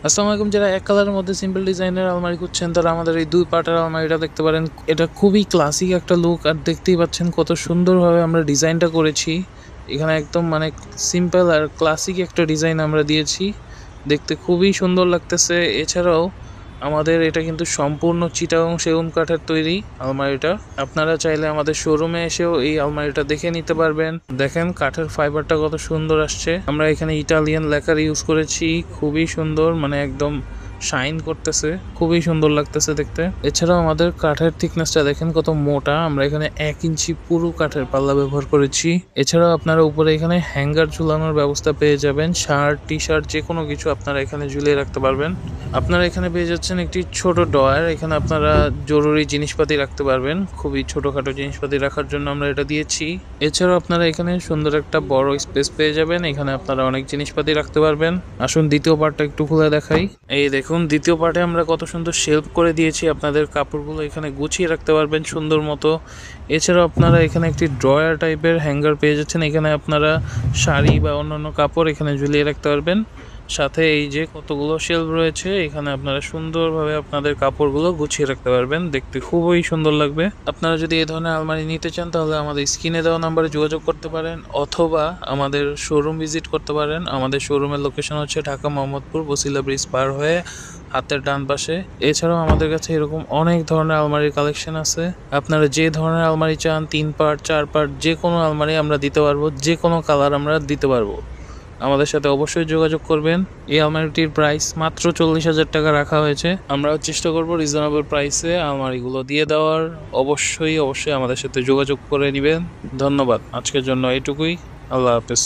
আসসালামু আলাইকুম। যারা এক কালারের মধ্যে সিম্পল ডিজাইনের আলমারি খুঁজছেন তারা আমাদের এই ২ পার্টের আলমারিটা দেখতে পারেন। এটা খুবই ক্লাসিক একটা লুক, আর দেখতেই পাচ্ছেন কত সুন্দরভাবে আমরা ডিজাইনটা করেছি। এখানে একদম মানে সিম্পল আর ক্লাসিক একটা ডিজাইন আমরা দিয়েছি, দেখতে খুবই সুন্দর লাগতেছে। এছাড়াও আমাদের এটা কিন্তু সম্পূর্ণ চিটাগং সেগুন কাঠের তৈরি আলমারিটা। আপনারা চাইলে আমাদের শোরুমে এসেও এই আলমারিটা দেখে নিতে পারবেন। দেখেন কাঠের ফাইবারটা কত সুন্দর আসছে। আমরা এখানে ইটালিয়ান লেকার ইউজ করেছি, খুবই সুন্দর, মানে একদম শাইন করতেছে, খুবই সুন্দর লাগতেছে দেখতে। এছাড়াও আমাদের কাঠের থিকনেসটা দেখেন কত মোটা। আমরা এখানে 1 ইঞ্চি পুরো কাঠের পাল্লা ব্যবহার করেছি। এছাড়াও আপনারা উপরে এখানে হ্যাঙ্গার ঝুলানোর ব্যবস্থা পেয়ে যাবেন। শার্ট, টি শার্ট যে কোনো কিছু আপনারা এখানে ঝুলিয়ে রাখতে পারবেন। আপনারা এখানে পেয়ে যাচ্ছেন একটি ছোট ড্রয়ার। এখানে আপনারা জরুরি জিনিসপাতি রাখতে পারবেন, খুবই ছোটখাটো জিনিসপাতি রাখার জন্য আমরা এটা দিয়েছি। এছাড়াও আপনারা এখানে সুন্দর একটা বড় স্পেস পেয়ে যাবেন, এখানে আপনারা অনেক জিনিসপাতি রাখতে পারবেন। আসুন দ্বিতীয় পার্টটা একটু খুলে দেখাই। এই দেখুন দ্বিতীয় পার্টে আমরা কত সুন্দর শেলফ করে দিয়েছি, আপনাদের কাপড়গুলো এখানে গুছিয়ে রাখতে পারবেন সুন্দর মতো। এছাড়াও আপনারা এখানে একটি ড্রয়ার টাইপের হ্যাঙ্গার পেয়ে যাচ্ছেন, এখানে আপনারা শাড়ি বা অন্যান্য কাপড় এখানে ঝুলিয়ে রাখতে পারবেন। সাথে এই যে কতগুলো শেলফ রয়েছে, এখানে আপনারা সুন্দরভাবে আপনাদের কাপড়গুলো গুছিয়ে রাখতে পারবেন, দেখতে খুবই সুন্দর লাগবে। আপনারা যদি এই ধরনের আলমারি নিতে চান তাহলে আমাদের স্ক্রিনে দেওয়া নাম্বারে যোগাযোগ করতে পারেন, অথবা আমাদের শোরুম ভিজিট করতে পারেন। আমাদের শোরুমের লোকেশন হচ্ছে ঢাকা মোহাম্মদপুর বসিলা ব্রিজ পার হয়ে হাতের ডান পাশে। এছাড়াও আমাদের কাছে এরকম অনেক ধরনের আলমারির কালেকশন আছে। আপনারা যে ধরনের আলমারি চান, 3 পার্ট 4 পার্ট যে কোনো আলমারি আমরা দিতে পারবো, যে কোনো কালার আমরা দিতে পারবো। আমাদের সাথে অবশ্যই যোগাযোগ করবেন। এই আলমারিটির প্রাইস মাত্র 40,000 টাকা রাখা হয়েছে। আমরাও চেষ্টা করব রিজনেবল প্রাইসে আলমারিগুলো দিয়ে দেওয়ার। অবশ্যই আমাদের সাথে যোগাযোগ করে নেবেন। ধন্যবাদ। আজকের জন্য এইটুকুই। আল্লাহ হাফেজ।